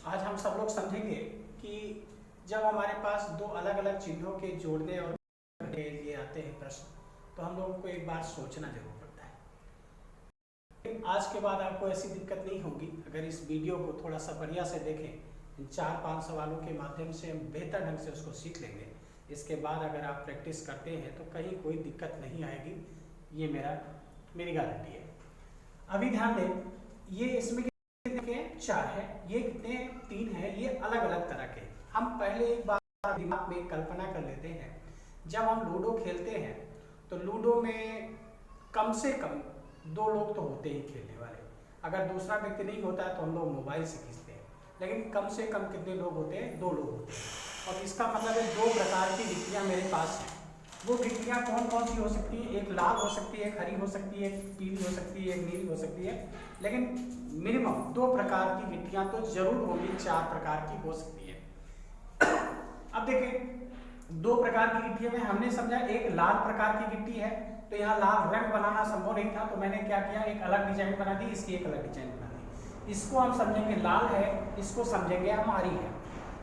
आज हम सब लोग समझेंगे कि जब हमारे पास दो अलग अलग चिन्हों के जोड़ने और के लिए आते हैं प्रश्न, तो हम लोगों को एक बार सोचना जरूर पड़ता है। आज के बाद आपको ऐसी दिक्कत नहीं होगी अगर इस वीडियो को थोड़ा सा बढ़िया से देखें। इन 4-5 सवालों के माध्यम से हम बेहतर ढंग से उसको सीख लेंगे। इसके बाद अगर आप प्रैक्टिस करते हैं तो कहीं कोई दिक्कत नहीं आएगी, ये मेरी गारंटी है। अभी ध्यान दें, ये इसमें कितने 4 है, ये कितने 3 है, ये अलग अलग तरह के। हम पहले एक बार दिमाग में कल्पना कर लेते हैं, जब हम लूडो खेलते हैं तो लूडो में कम से कम 2 लोग तो होते ही खेलने वाले। अगर दूसरा व्यक्ति नहीं होता है तो हम लोग मोबाइल से खींचते हैं, लेकिन कम से कम कितने लोग होते हैं? 2 लोग होते हैं। और इसका मतलब है 2 प्रकार की गिट्टियाँ मेरे पास हैं। वो गिट्टियाँ कौन कौन सी हो सकती है? एक लाल हो सकती है, एक हरी हो सकती है, एक पीली हो सकती है, एक नीली हो सकती है, लेकिन मिनिमम 2 प्रकार की गिट्टियाँ तो जरूर होंगी, 4 प्रकार की हो सकती है। अब देखें, 2 प्रकार की गिट्टियों में हमने समझा एक लाल प्रकार की गिट्टी है, तो यहाँ लाल रंग बनाना संभव नहीं था, तो मैंने क्या किया, एक अलग डिजाइन बना दी, इसकी एक अलग डिजाइन बना दी। इसको हम समझेंगे लाल है, इसको समझेंगे हम हरी है।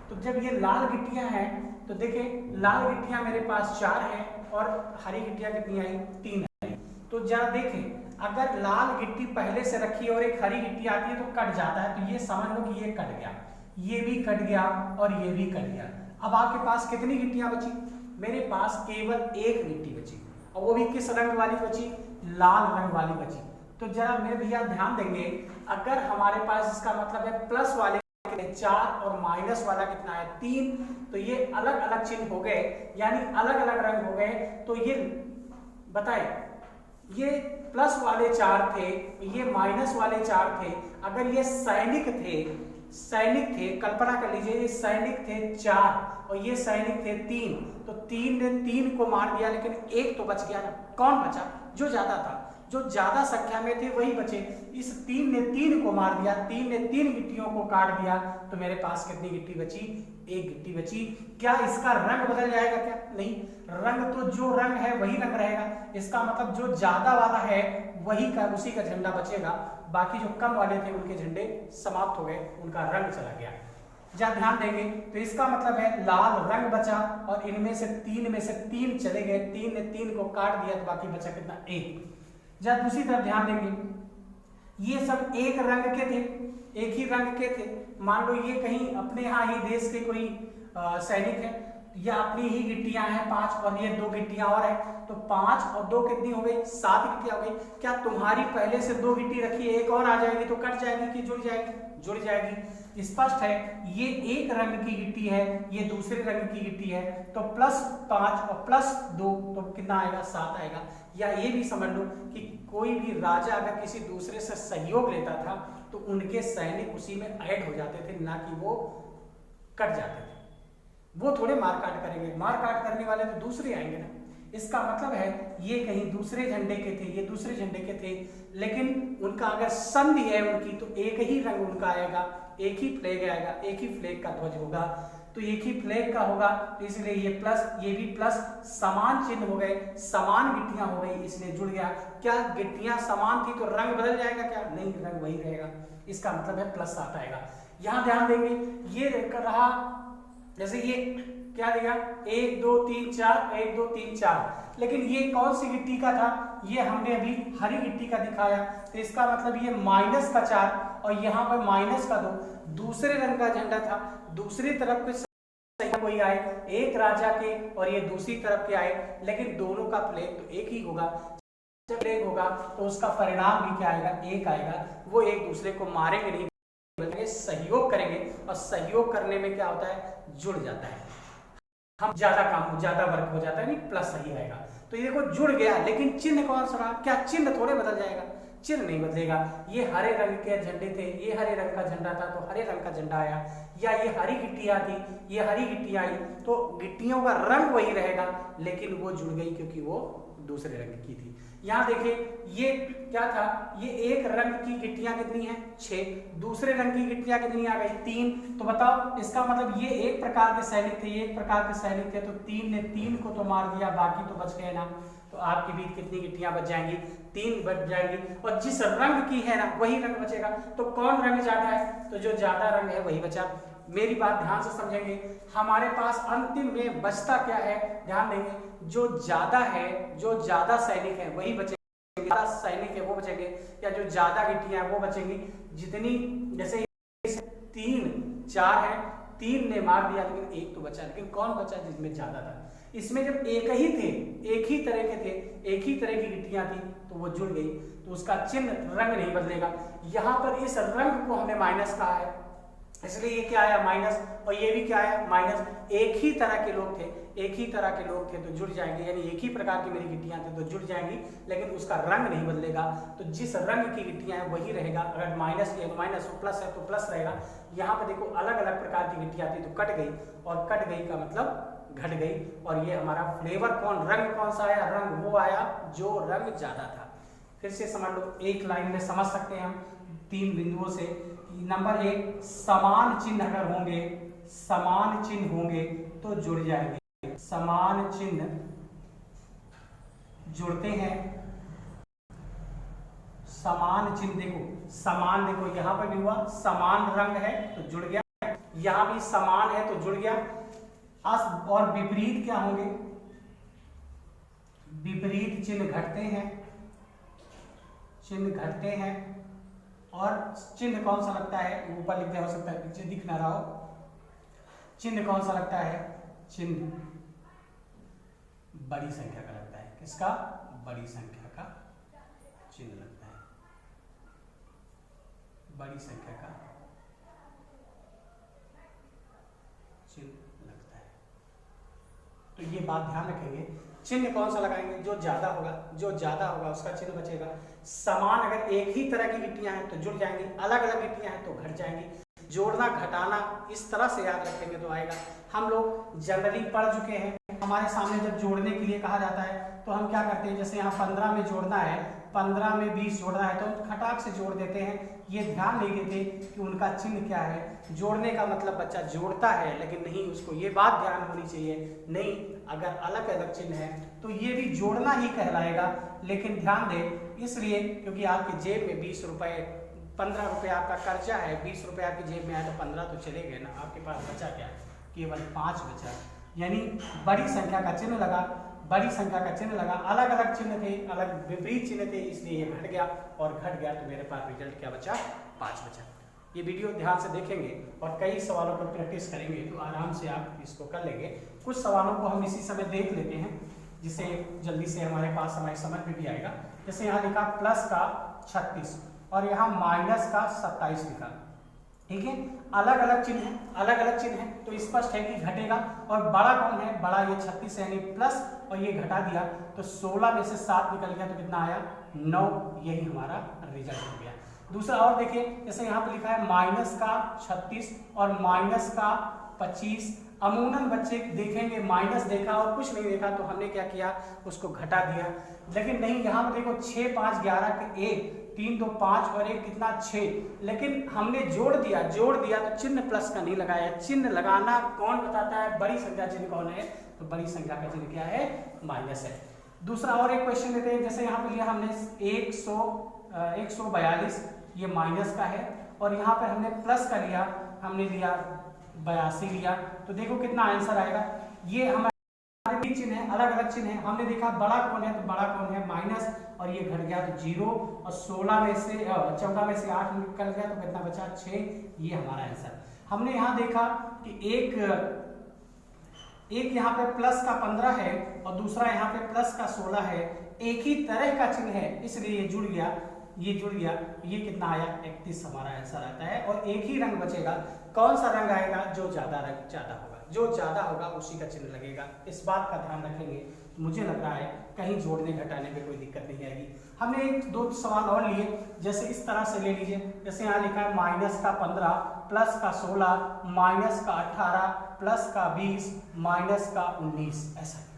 तो जब ये लाल गिट्टियां हैं तो देखें, लाल गिट्टियां मेरे पास 4 हैं और हरी गिट्टियां कितनी आई? 3 है। तो जरा देखें, अगर लाल गिट्टी पहले से रखी और एक हरी गिट्टी आती है तो कट जाता है, तो ये समझ लो कि ये कट गया, ये भी कट गया और ये भी कट गया। अब आपके पास कितनी गिट्टियां बची? मेरे पास केवल एक गिट्टी बची, और वो भी किस रंग वाली बची? लाल रंग वाली बची। तो जरा मेरे भैया ध्यान देंगे, अगर हमारे पास इसका मतलब है प्लस वाले 4 और माइनस वाला कितना है? 3, तो ये अलग अलग चिन्ह हो गए, यानी अलग अलग रंग हो गए। तो ये बताए, ये प्लस वाले 4 थे, ये माइनस वाले 4 थे। अगर ये सैनिक थे, कल्पना कर लीजिए, ये सैनिक थे 4 और ये सैनिक थे 3, तो 3 ने 3 को मार दिया, लेकिन एक तो बच गया ना। कौन बचा? जो ज्यादा था, जो ज्यादा संख्या में थे वही बचे। इस 3 ने 3 को मार दिया, 3 ने 3 गिट्टियों को काट दिया, तो मेरे पास कितनी गिट्टी बची? एक गिट्टी बची। क्या इसका रंग बदल जाएगा? क्या नहीं, रंग तो जो रंग है वही रंग रहेगा। इसका मतलब जो ज्यादा वाला है वही का उसी का झंडा बचेगा, बाकी जो कम वाले थे उनके झंडे समाप्त हो गए, उनका रंग चला गया। जब ध्यान देंगे तो इसका मतलब है लाल रंग बचा और इनमें से 3 में से 3 चले गए, 3 ने 3 को काट दिया, तो बाकी बचा कितना? 1। जब दूसरी तरफ ध्यान देंगे, ये सब एक रंग के थे, एक ही रंग के थे। मान लो ये कहीं अपने यहाँ ही देश के कोई सैनिक है, या अपनी ही गिट्टियां हैं 5 और ये 2 गिट्टियां और है, तो 5 और 2 कितनी हो गई? 7 गिट्टियां हो गई। क्या तुम्हारी पहले से 2 गिट्टी रखी है, एक और आ जाएगी तो कट जाएगी कि जुड़ जाएगी? जुड़ जाएगी। स्पष्ट है, ये एक रंग की गिट्टी है, ये दूसरे रंग की गिट्टी है, तो +5 और +2 तो कितना आएगा? 7 आएगा। या ये भी समझ लो कि कोई भी राजा अगर किसी दूसरे से सहयोग लेता था तो उनके सैनिक उसी में ऐड हो जाते थे, ना कि वो कट जाते थे। वो थोड़े मारकाट करेंगे, मारकाट करने वाले तो दूसरे आएंगे ना। इसका मतलब है ये कहीं दूसरे झंडे के थे, ये दूसरे झंडे के थे, लेकिन उनका अगर संधि है उनकी, तो एक ही रंग उनका आएगा, एक ही फ्लैग आएगा, एक ही फ्लैग का ध्वज होगा, तो एक ही फ्लैग का होगा, तो इसलिए ये प्लस, ये भी प्लस, समान चिन्ह हो गए, समान गिट्टियां हो गई, इसलिए जुड़ गया। क्या गिट्टियां समान थी तो रंग बदल जाएगा? क्या नहीं, रंग वही रहेगा। इसका मतलब है +7 आएगा। यहां ध्यान देंगे, ये रहा, जैसे ये क्या देगा? 1 2 3 4, 1 2 3 4, लेकिन ये कौन सी गिट्टी का था? ये हमने अभी हरी गिट्टी का दिखाया, तो इसका मतलब ये -4 और यहाँ पर -2, दूसरे रंग का झंडा था, दूसरी तरफ के कोई आए, एक राजा के और ये दूसरी तरफ के आए, लेकिन दोनों का फ्लैग तो एक ही होगा। जब फ्लैग होगा तो उसका परिणाम भी क्या आएगा? एक आएगा। वो एक दूसरे को मारेंगे नहीं, बल्कि सहयोग करेंगे, और सहयोग करने में क्या होता है? जुड़ जाता है, हम ज्यादा काम, ज्यादा वर्क हो जाता है, नहीं प्लस सही आएगा। तो ये देखो जुड़ गया, लेकिन चिन्ह कौन सा रहा? क्या चिन्ह थोड़े बदल जाएगा? चिन्ह नहीं बदलेगा। ये हरे रंग के झंडे थे, ये हरे रंग का झंडा था तो हरे रंग का झंडा आया, या ये हरी गिट्टियां थी, ये हरी गिट्टियां आई, तो गिट्टियों का रंग वही रहेगा, लेकिन वो जुड़ गई क्योंकि वो दूसरे रंग की थी। यहाँ देखिए, ये क्या था? ये एक रंग की गिट्टियां कितनी हैं? 6, दूसरे रंग की गिट्टियां कितनी आ गई? 3। तो बताओ, इसका मतलब ये एक प्रकार के सैनिक थे, ये एक प्रकार के सैनिक थे, तो 3 ने 3 को तो मार दिया, बाकी तो बच गए ना। तो आपके बीच कितनी गिट्टियां बच जाएंगी? 3 बच जाएंगी, और जिस रंग की है ना वही रंग बचेगा। तो कौन रंग ज्यादा है, तो जो ज्यादा रंग है वही बचा। मेरी बात ध्यान से समझेंगे, हमारे पास अंतिम में बचता क्या है, ध्यान देंगे, जो ज्यादा है, जो ज्यादा सैनिक है वही बचेंगे, ज्यादा सैनिक है वो बचेंगे, या जो ज्यादा गिट्टियां हैं वो बचेंगी। जितनी जैसे 3 4 है, 3 ने मार दिया लेकिन 1 तो बचा, लेकिन कौन बचा जिसमें ज्यादा था। इसमें जब एक ही थे, एक ही तरह के थे, एक ही तरह की गिट्टियां थी तो वो जुड़ गई, तो उसका चिन्ह रंग नहीं बदलेगा। यहाँ पर इस रंग को हमने माइनस कहा है, इसलिए ये क्या आया माइनस, और ये भी क्या आया माइनस। एक ही तरह के लोग थे, एक ही तरह के लोग थे तो जुड़ जाएंगे, यानी एक ही प्रकार की मेरी गिट्टियां थे तो जुड़ जाएंगी, लेकिन उसका रंग नहीं बदलेगा। तो जिस रंग की गिट्टियां हैं वही रहेगा। अगर माइनस है तो माइनस, और प्लस है तो प्लस रहेगा। यहाँ पे देखो अलग अलग प्रकार की गिट्टियां थी तो कट गई, और कट गई का मतलब घट गई। और ये हमारा फ्लेवर कौन, रंग कौन सा आया, रंग वो आया जो रंग ज्यादा था। फिर से समझ लो, एक लाइन में समझ सकते हैं हम 3 बिंदुओं से। नंबर 1, समान चिन्ह अगर होंगे, समान चिन्ह होंगे तो जुड़ जाएंगे। समान चिन्ह जुड़ते हैं, समान चिन्ह देखो, समान देखो यहां पर भी हुआ, समान रंग है तो जुड़ गया, यहां भी समान है तो जुड़ गया। और विपरीत क्या होंगे, विपरीत चिन्ह घटते हैं, चिन्ह घटते हैं। और चिन्ह कौन सा लगता है, ऊपर लिखते हो सकता है नीचे दिख ना रहा हो, चिन्ह कौन सा लगता है, चिन्ह बड़ी संख्या का लगता है। किसका, बड़ी संख्या का चिन्ह लगता है, बड़ी संख्या का चिन्ह लगता है। तो ये बात ध्यान रखेंगे, चिन्ह कौन सा लगाएंगे, जो ज्यादा होगा, जो ज्यादा होगा उसका चिन्ह बचेगा। समान अगर एक ही तरह की गिट्टियां हैं तो जुड़ जाएंगी, अलग अलग गिट्टियां हैं तो घट जाएंगी। जोड़ना घटाना इस तरह से याद रखेंगे तो आएगा। हम लोग जनरली पढ़ चुके हैं, हमारे सामने जब जोड़ने के लिए कहा जाता है तो हम क्या करते हैं, जैसे यहाँ 15 में जोड़ना है, 15 में 20 जोड़ना है तो खटाक से जोड़ देते हैं। ये ध्यान नहीं देते कि उनका चिन्ह क्या है। जोड़ने का मतलब बच्चा जोड़ता है, लेकिन नहीं, उसको ये बात ध्यान होनी चाहिए, नहीं अगर अलग अलग चिन्ह है तो ये भी जोड़ना ही कहलाएगा। लेकिन ध्यान दे, इसलिए क्योंकि आपकी जेब में 20 रुपए, 15 रुपए आपका कर्जा है, 20 रुपए आपकी जेब में आया तो 15 तो चले गए ना, आपके पास बचा क्या, केवल 5 बचा। यानी बड़ी संख्या का चिन्ह लगा, बड़ी संख्या का चिन्ह लगा, अलग अलग चिन्ह थे, अलग विपरीत चिन्ह थे, इसलिए ये घट गया, और घट गया तो मेरे पास रिजल्ट क्या बचा, 5 बचा। ये वीडियो ध्यान से देखेंगे और कई सवालों पर प्रैक्टिस करेंगे तो आराम से आप इसको कर लेंगे। कुछ सवालों को हम इसी समय देख लेते हैं जिससे जल्दी से हमारे पास हमारी समझ में भी आएगा। जैसे यहाँ लिखा प्लस का 36 और यहाँ माइनस का 27 लिखा, ठीक है, अलग अलग चिन्ह है, अलग अलग चिन्ह है तो स्पष्ट है कि घटेगा। और बड़ा कौन है, बड़ा ये 36 है, यानी प्लस, और ये घटा दिया तो 16 में से 7 निकल गया तो कितना आया, 9। यही हमारा रिजल्ट हो गया। दूसरा और देखिए, जैसे यहाँ पे लिखा है माइनस का 36 और माइनस का 25। अमूमन बच्चे देखेंगे माइनस देखा और कुछ नहीं देखा तो हमने क्या किया, उसको घटा दिया। लेकिन नहीं, यहाँ पे देखो 6 5 11 के 1, 3 2 5 और 1 कितना 6, लेकिन हमने जोड़ दिया, जोड़ दिया तो चिन्ह प्लस का नहीं लगाया। चिन्ह लगाना कौन बताता है, बड़ी संख्या चिन्ह कौन है, तो बड़ी संख्या का चिन्ह क्या है, माइनस है। दूसरा और एक क्वेश्चन लेते हैं, जैसे यहाँ पे लिया हमने 142, ये माइनस का है, और यहाँ पे हमने प्लस का लिया, हमने लिया 82 लिया, तो देखो कितना आंसर आएगा। ये हमारे चिन्ह है, अलग अलग चिन्ह है। हमने देखा बड़ा कौन है, तो बड़ा कौन है माइनस, और ये घट गया तो 0, और 16 में से 14 में से 8 निकल गया तो कितना बचा, 6। ये हमारा आंसर। हमने यहाँ देखा कि एक यहाँ पे प्लस का 15 है और दूसरा यहाँ पे प्लस का 16 है, एक ही तरह का चिन्ह है इसलिए ये जुड़ गया, ये जुड़ गया, ये कितना आया, 31 हमारा आंसर आता है। और एक ही रंग बचेगा, कौन सा रंग आएगा, जो ज्यादा रंग ज्यादा होगा, जो ज्यादा होगा उसी का चिन्ह लगेगा। इस बात का ध्यान रखेंगे, मुझे लग रहा है कहीं जोड़ने घटाने में कोई दिक्कत नहीं आएगी। हमने 1-2 सवाल और लिए, जैसे इस तरह से ले लीजिए, जैसे यहाँ लिखा है माइनस का 15 प्लस का 16 माइनस का 18 प्लस का 20 माइनस का 19, ऐसा लिखा।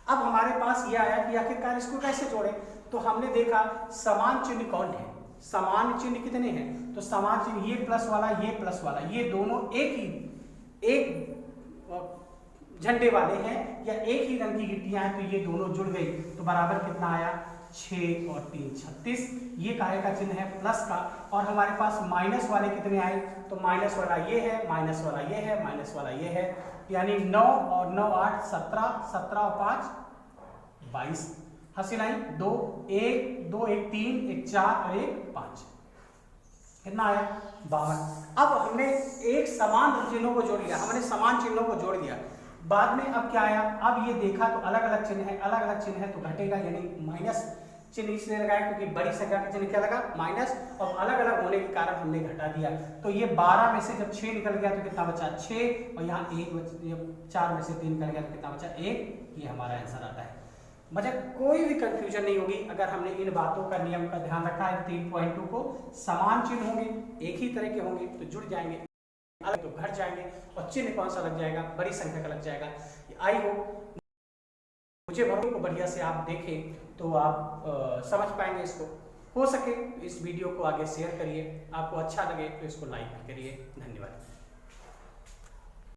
अब हमारे पास यह आया कि आखिरकार इसको कैसे जोड़े, तो हमने देखा समान चिन्ह कौन है, समान चिन्ह कितने हैं, तो समान चिन्ह ये प्लस वाला, ये प्लस वाला, ये दोनों एक झंडे वाले हैं या एक ही रंग की गिट्टियां हैं, तो ये दोनों जुड़ गई तो बराबर कितना आया, 6 और 3 36। ये काहे का चिन्ह है? प्लस का। और हमारे पास माइनस वाले कितने आए? तो माइनस वाला ये है, माइनस वाला ये है, माइनस वाला ये है, यानी 9 और 9 8 17, 17 और 5 22। हासिल आई 2 1 2 1 3 1 4 और 1 5। कितना आया? 52। अब हमने एक समान चिन्हों को जोड़ लिया, हमने समान चिन्हों को जोड़ दिया। बाद में अब क्या आया? अब ये देखा तो अलग अलग चिन्ह है, अलग अलग चिन्ह है तो घटेगा, यानी माइनस चिन्ह इसलिए लगाया क्योंकि बड़ी संख्या का चिन्ह क्या लगा? माइनस। और अलग अलग होने के कारण हमने घटा दिया। तो ये 12 में से जब 6 निकल गया तो कितना बचा? 6। और यहाँ 1 4 में से 3 निकल गया तो कितना बचा? 1। ये हमारा आंसर आता है। मतलब कोई भी कंफ्यूजन नहीं होगी अगर हमने इन बातों का नियम का ध्यान रखा है। 3.2 को समान चिन्ह होंगे, एक ही तरह के होंगे तो जुड़ जाएंगे, अलग तो घट जाएंगे। और चिन्ह कौन सा लग जाएगा? बड़ी संख्या का लग जाएगा। आई हो मुझे भरोसे को बढ़िया से आप देखें तो आप समझ पाएंगे इसको। हो सके तो इस वीडियो को आगे शेयर करिए, आपको अच्छा लगे तो इसको लाइक करिए। धन्यवाद।